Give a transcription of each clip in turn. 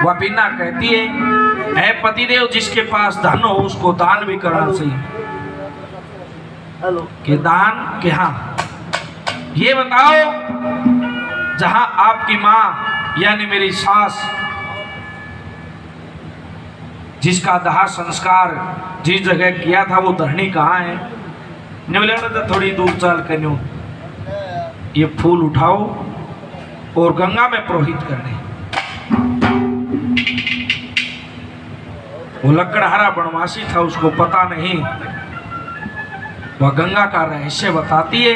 वह बीना कहती है, ऐ पतिदेव, जिसके पास धन हो उसको दान भी करना चाहिए। कि दान के हाँ, ये बताओ, जहां आपकी माँ यानी मेरी सास जिसका दाह संस्कार जिस जगह किया था वो धरनी कहाँ है? बोले तो थोड़ी दूर चल कर ये फूल उठाओ और गंगा में प्रोहित करने। वो लकड़हारा बनवासी था, उसको पता नहीं। वह गंगा का रहस्य बताती है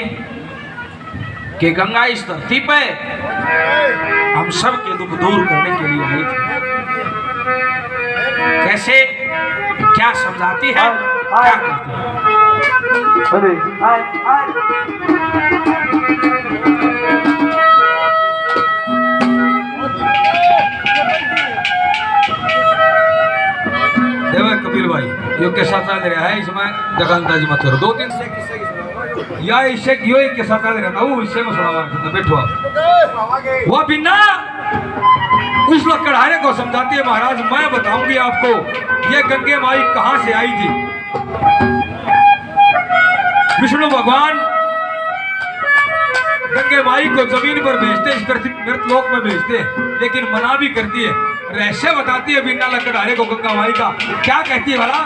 कि गंगा इस धरती पे हम सब के दुख दूर करने के लिए आई थी। कैसे, क्या समझाती है, क्या कहती है? कपिल भाई यो के साथ चल रहा है, इसमें जगंदाजी मत करो। दो तीन या इससे यो के साथ चल रहा हूँ, इससे में सुना बैठो। वो बिना उस लकड़हारे को समझाती है, महाराज मैं बताऊंगी आपको ये गंगे माई कहां से आई थी। विष्णु भगवान गंगे माई को जमीन पर भेजते, इस पृथ्वी मृतलोक में भेजते, लेकिन मना भी करती है। रहस्य बताती है बिना लकड़हारे को गंगा माई का। क्या कहती है भला?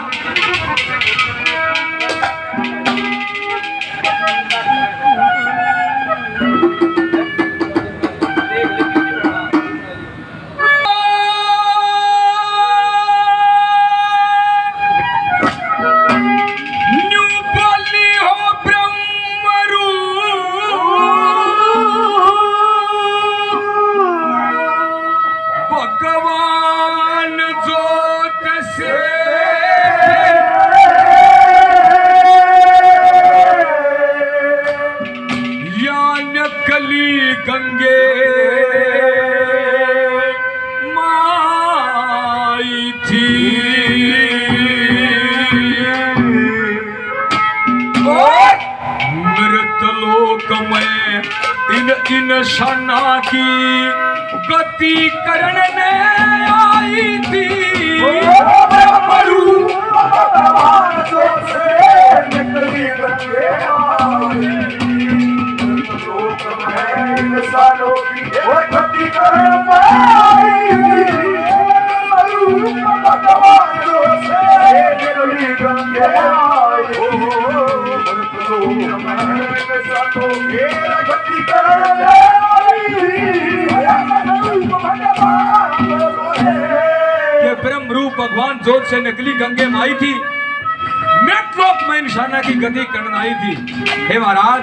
गंगे माई थी मृतलोक में इन शना की गति करने आई थी। ब्रह्म रूप भगवान जोत से निकली गंगे माई थी, मृतलोक में इंसाना की गति करने आई थी। हे महाराज,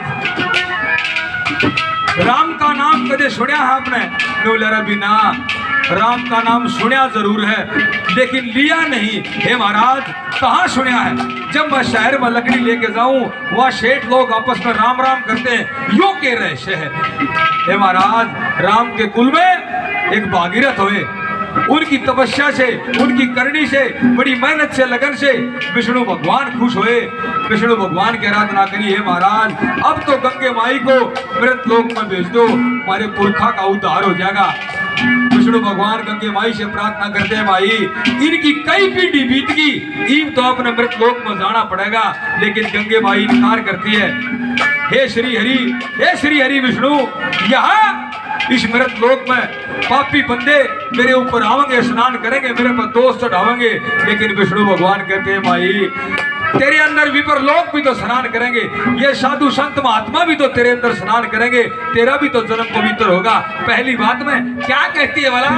राम का नाम कदे सुनिया है आपने? बिना राम का नाम सुनिया जरूर है, लेकिन लिया नहीं। हे महाराज, कहाँ सुनिया है? जब मैं शहर में लकड़ी लेके जाऊं, वह सेठ लोग आपस में राम राम करते हैं, यो के रहस्य है। हे महाराज, राम के कुल में एक भागीरथ हुए, उनकी तपस्या से, उनकी करनी से, बड़ी मेहनत से, लगन से विष्णु भगवान खुश हुए। विष्णु भगवान की आराधना करिए। महाराज, अब तो गंगे माई को मृतलोक में भेज दो, हमारे पुरखा का उद्धार हो जाएगा। विष्णु भगवान गंगे माई से प्रार्थना करते हैं, माई इनकी कई पीढ़ी बीत गई, इन तो अपने मृतलोक में जाना पड़ेगा। लेकिन गंगे माई इनकार करती है। हे श्री हरि, हे श्री हरि विष्णु, यहाँ इस मृतलोक में पापी बंदे मेरे ऊपर आवेंगे, स्नान करेंगे, मेरे पर दोष चढ़ावेंगे। लेकिन विष्णु भगवान कहते हैं, माई तेरे अंदर विपर लोग भी तो स्नान करेंगे, ये साधु संत महात्मा भी तो तेरे अंदर स्नान करेंगे, तेरा भी तो जन्म पवित्र होगा। पहली बात में क्या कहती है वाला?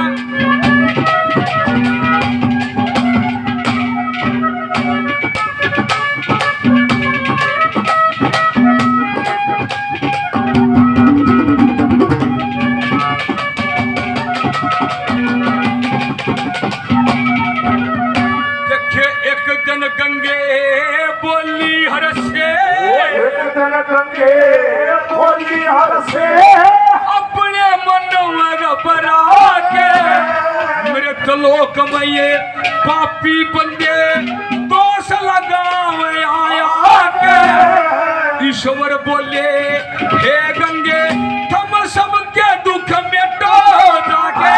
अपने मन में घबरा के मृतलोक में ये पापी बंदे दोष लगावे आया के ईश्वर बोले, हे गंगे तुम सबके दुख मिटो जाके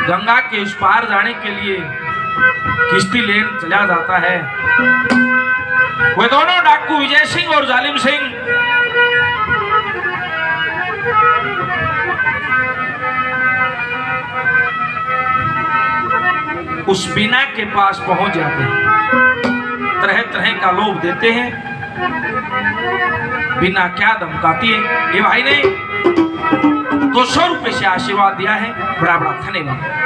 गंगा के उस पार जाने के लिए किश्ती लेन चला जाता है। वे दोनों डाकू विजय सिंह और जालिम सिंह उस बीना के पास पहुंच जाते हैं। तरह तरह का लोभ देते हैं। बीना क्या धमकाती है, ये भाई ने 200 रुपए से आशीर्वाद दिया है, बड़ा बड़ा धन्यवाद।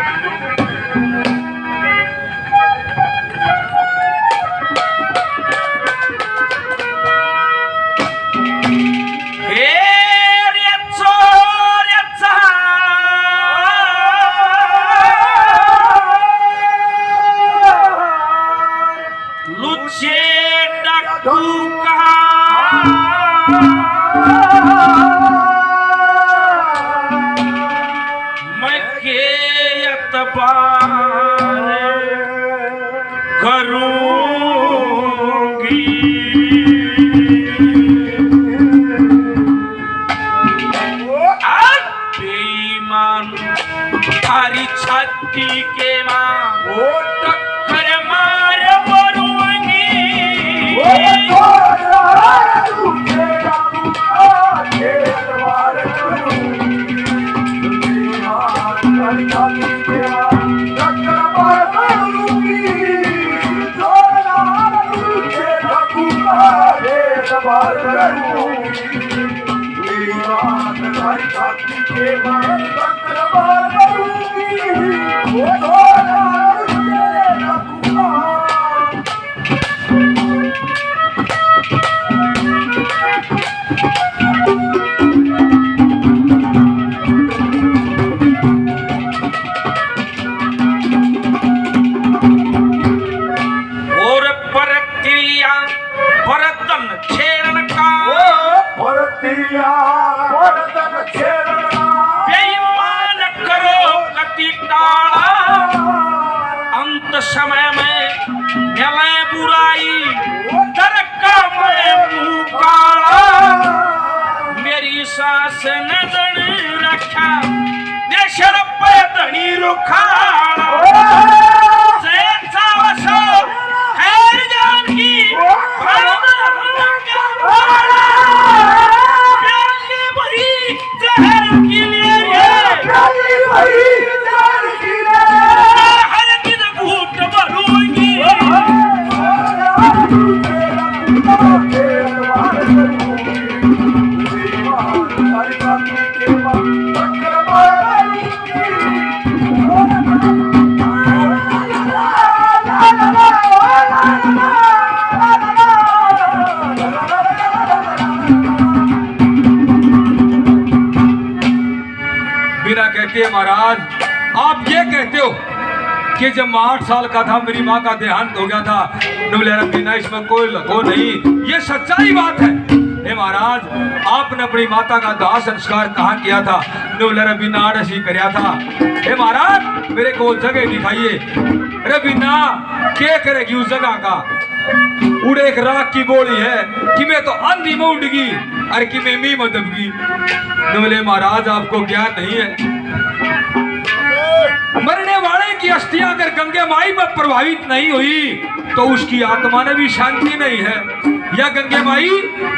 हरी छाती के मां वो टक्कर मार मरूंगी। बेईमान करो कति टाला, अंत समय में मिले बुराई, डर का मैं मुंह काला। मेरी सास नजर रखा देश पे धनी रुखाड़ा। महाराज आप ये कहते हो कि जब मैं 8 साल का था मेरी माँ का देहांत हो गया था। बीना इसमें कोई लखो नहीं, ये सच्चाई बात है। हे महाराज आपने अपनी माता का दाह संस्कार कहाँ किया था? बीना ऐसी कराया था। हे महाराज मेरे को जगह दिखाइए। रबीना क्या करेगी उस जगह का? उड़े एक राख की बोली है कि मैं तो अंधी में उड़गी और कि मैं मी मदबगी। महाराज आपको ज्ञान नहीं है, मरने वाले की अस्थियां अगर गंगे माई में प्रभावित नहीं हुई तो उसकी आत्मा में भी शांति नहीं है। या गंगे माई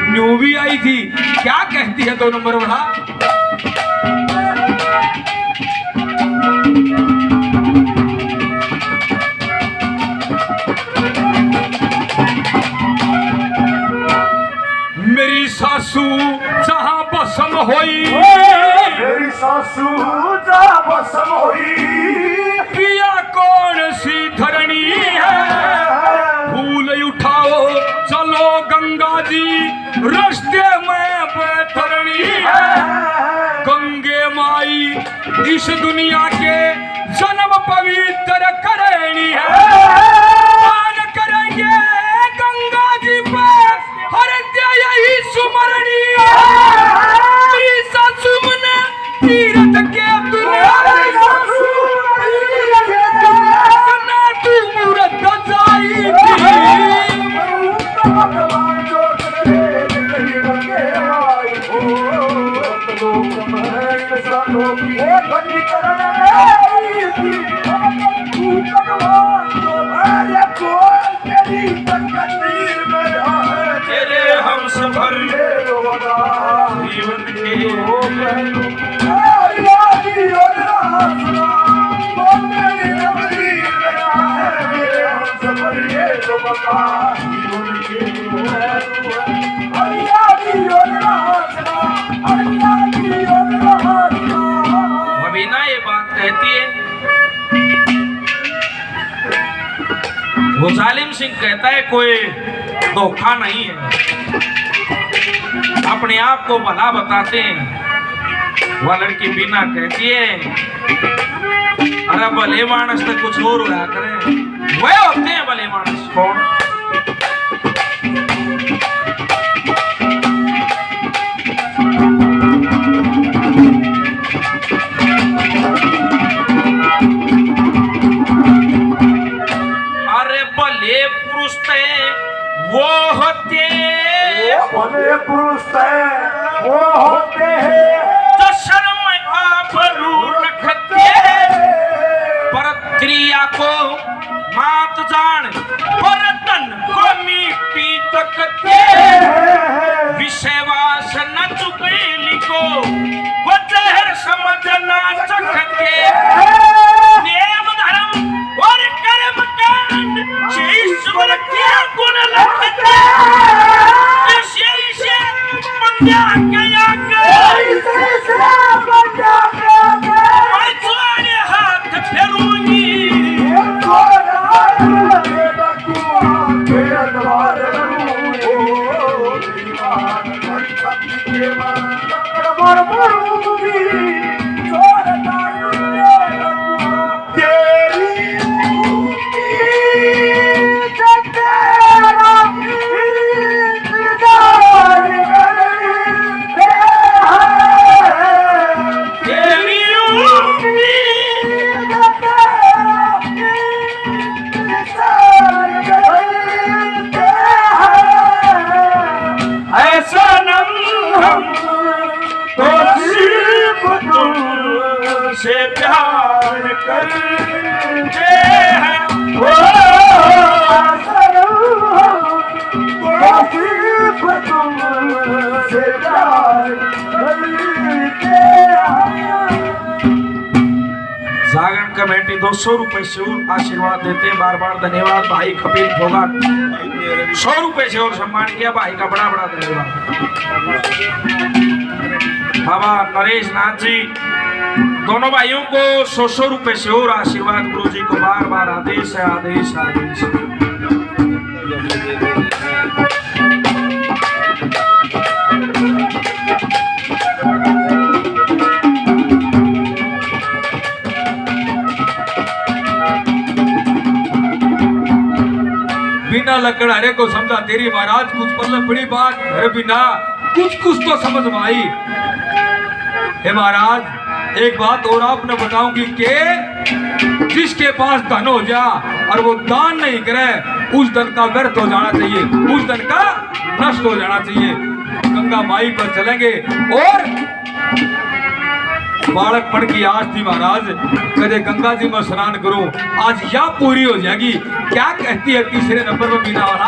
न्यू भी आई थी, क्या कहती है 2 नंबर बढ़ा? मेरी सासू जहां बसम होई, मेरी सासू जहां बसम होई, पिया कौन सी धरनी है? फूल उठाओ चलो गंगा जी रास्ते में बैठनी है। गंगे माई इस दुनिया के जन्म पवित्र करनी है। मान करेंगे गंगा जी पे हर यही सुमरनी है। सासू ने तीरथ के जाई तो बता जीवन के अरिया जीवन राजना अरिया जीवन राजना। मबीना ये बात कहती है, वो जालिम सिंह कहता है कोई धोखा नहीं है, अपने आप को भला बताते हैं। वह लड़की बीना कहती है अरे भले मानस तो कुछ और होया करे, वह होते हैं भले मानस। कौन? अरे भले पुरुष थे वो होते, भले पुरुष है वो होते हैं जो शर्म आबरू रखते, पर क्रिया को मात जान पर तन को मिट्टी तकते, विषय वासना चुगली को वो जहर समझना चखते, नेम धर्म और कर्म कांड से ईश्वर के गुण लखते, ऐसे बंदा गया मैं तुम्हारे हाथ फेरूंगी, से प्यार करते हैं जागरण कमेटी 200 रुपए से और आशीर्वाद देते हैं। बार बार धन्यवाद भाई कपिल फोगाट, 100 रुपए से और सम्मान किया भाई का बड़ा बड़ा धन्यवाद। बाबा नरेश नाथ जी दोनों भाइयों को 100 रुपए से और आशीर्वाद। गुरु जी को बार बार आदेश है, आदेश आदेश। बिना लकड़हारे को समझा तेरी महाराज, कुछ मतलब बड़ी बात। अरे बिना कुछ तो समझ में आई। हे महाराज एक बात और आपने बताऊंगी कि जिसके पास धन हो जा और वो दान नहीं करे, उस धन का व्यर्थ हो जाना चाहिए, उस धन का नष्ट हो जाना चाहिए। गंगा माई पर चलेंगे और बालकपन की आस थी महाराज, कदे गंगा जी में स्नान करूं, आज या पूरी हो जाएगी। क्या कहती है तीसरे नंबर पर बीना वाला?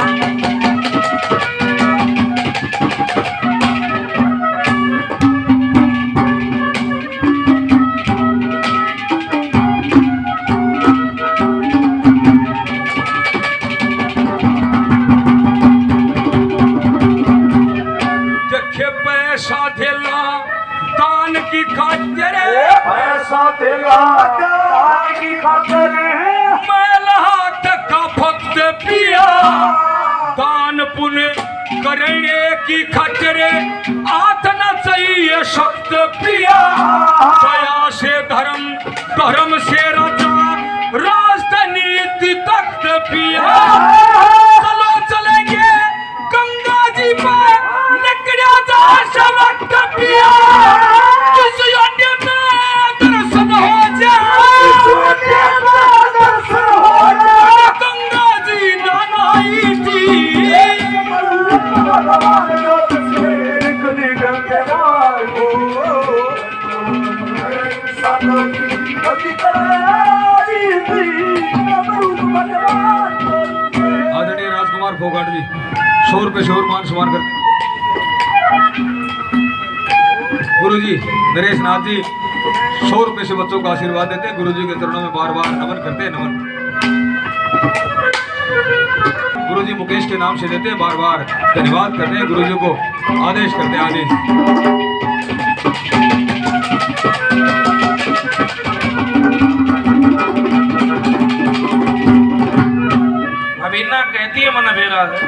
पैसा दिला दान की खातिर, पैसा दिला दान की खातिर, मैला हाथ का भक्त पिया दान पुण्य करने की खातिर, आतना चाहिए शक्त पिया। दया से धर्म, धर्म से राजा, राजनीति तख्त पिया। चलो चलेंगे गंगा जी पर निकला जा शवक्त पिया, किस योद्धा में दर्शन हो जाए, गंगा जी नहाई थी। आदरणीय राजकुमार फोगाट जी 100 रुपए से और मान सम्मान करते। गुरु जी नरेश नाथ जी 100 रुपए से बच्चों को आशीर्वाद देते हैं। गुरु जी के चरणों में बार बार नमन करते हैं। नमन। गुरुजी मुकेश के नाम से देते हैं, बार बार धन्यवाद करते हैं गुरुजी को, आदेश करते हैं आदेश। अभिन्ना कहती है मन भेरा है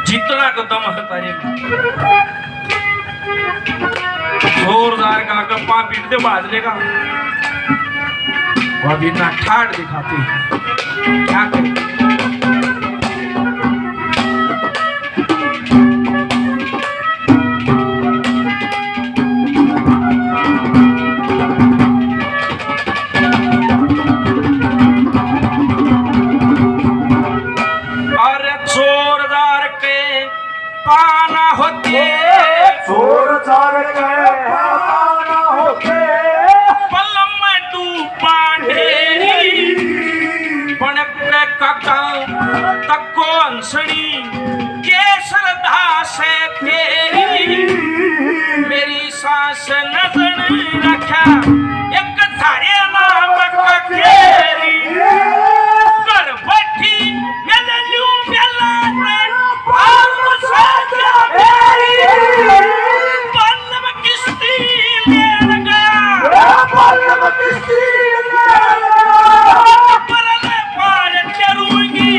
जितना का दम है तारे में जोरदार का गप्पा पीट दे बाज लेगा। वो अभिन्ना ठाट दिखाती है क्या कहती है? पाना होते चोर चार के पाना होते पलम में डूबा ढेरी बनक के काका तको अंसड़ी केसर धासे तेरी मेरी सांस नजर रखा एक थारे नाम का केरी कर बैठी मेले लू मेला पल्लव किस्ती ले गया परले पार चलूंगी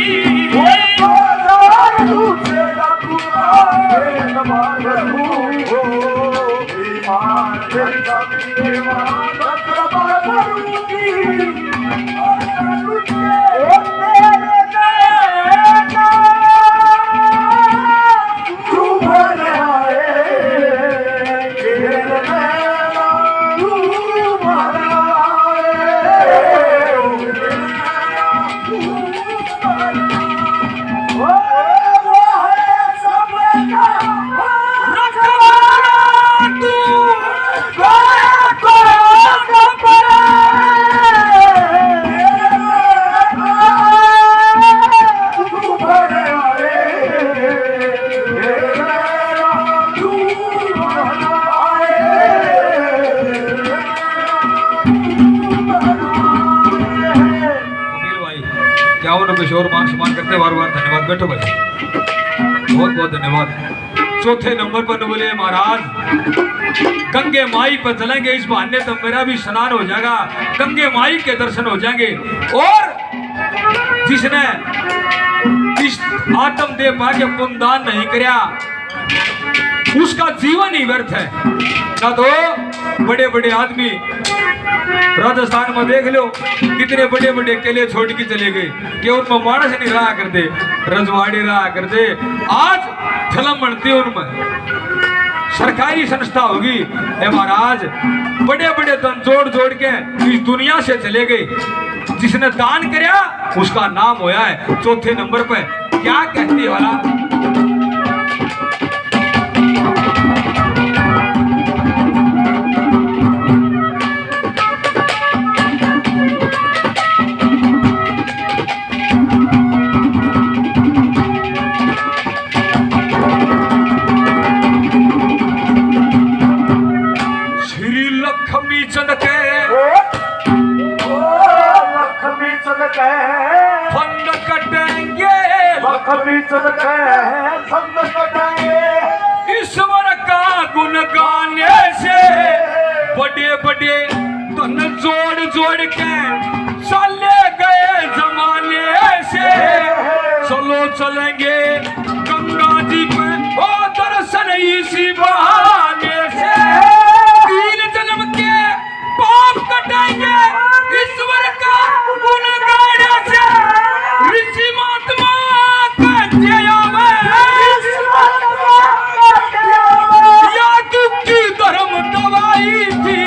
किशोर मान सम्मान करते बार बार धन्यवाद। बैठो भाई, बहुत बहुत धन्यवाद। चौथे नंबर पर बोले महाराज गंगे माई पर चलेंगे, इस बहाने तो मेरा भी स्नान हो जाएगा, गंगे माई के दर्शन हो जाएंगे। और जिसने इस आत्म देह पाके पुण्यदान नहीं किया उसका जीवन ही व्यर्थ है। ना तो बड़े बड़े आदमी राजस्थान में देख लो कितने बड़े बड़े किले छोड़ के चले गए कि उनमें मानस नहीं रहा करते, रजवाड़ी रहा करते। आज फिल्म बनती है उनमें, सरकारी संस्था होगी। महाराज बड़े बड़े धन जोड़ जोड़ के इस दुनिया से चले गए। जिसने दान किया उसका नाम होया है चौथे नंबर पे। क्या कहती वाला फंड कटेंगे ईश्वर का गुण गाने से बड़े बड़े धन जोड़ जोड़ के चले गए जमाने से। चलो चलेंगे गंगा जी पे ओ दर्शन इसी बहाने से। तीन जन्म के पाप कटेंगे ईश्वर का गुण गाने से। ऋषि महात्मा कहते या की धर्म दवाई थी।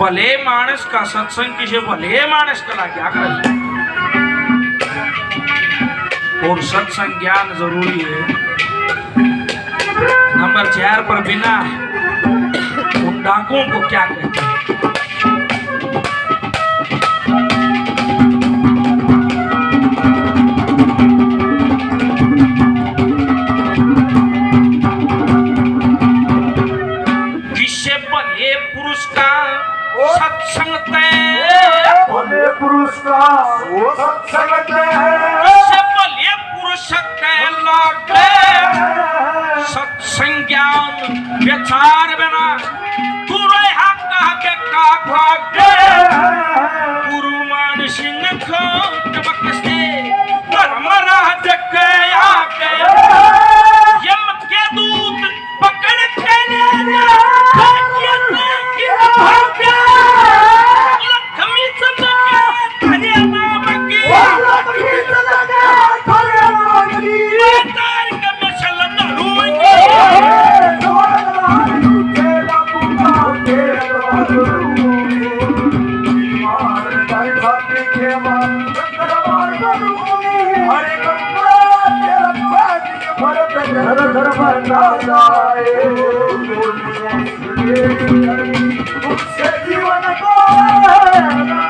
भले मानस का सत्संग किसे भले मानस कला क्या कर। और सत्संग ज्ञान जरूरी है। नंबर 4 पर बिना उन डाकुओं को क्या कहते हैं? सत्संग ते भले पुरुष का वो सत्संग है से भले पुरुष के लागे सत्संग ज्ञान विचार बिना तुरे हक के का भागे गुरु मान सिंह को बकसे धर्मराज के आके यम के दूत पकड़ के ले जा की भाग्य लक्ष्मी चंद्र हरे नाम की तार के मसल धरूंगी जीवन को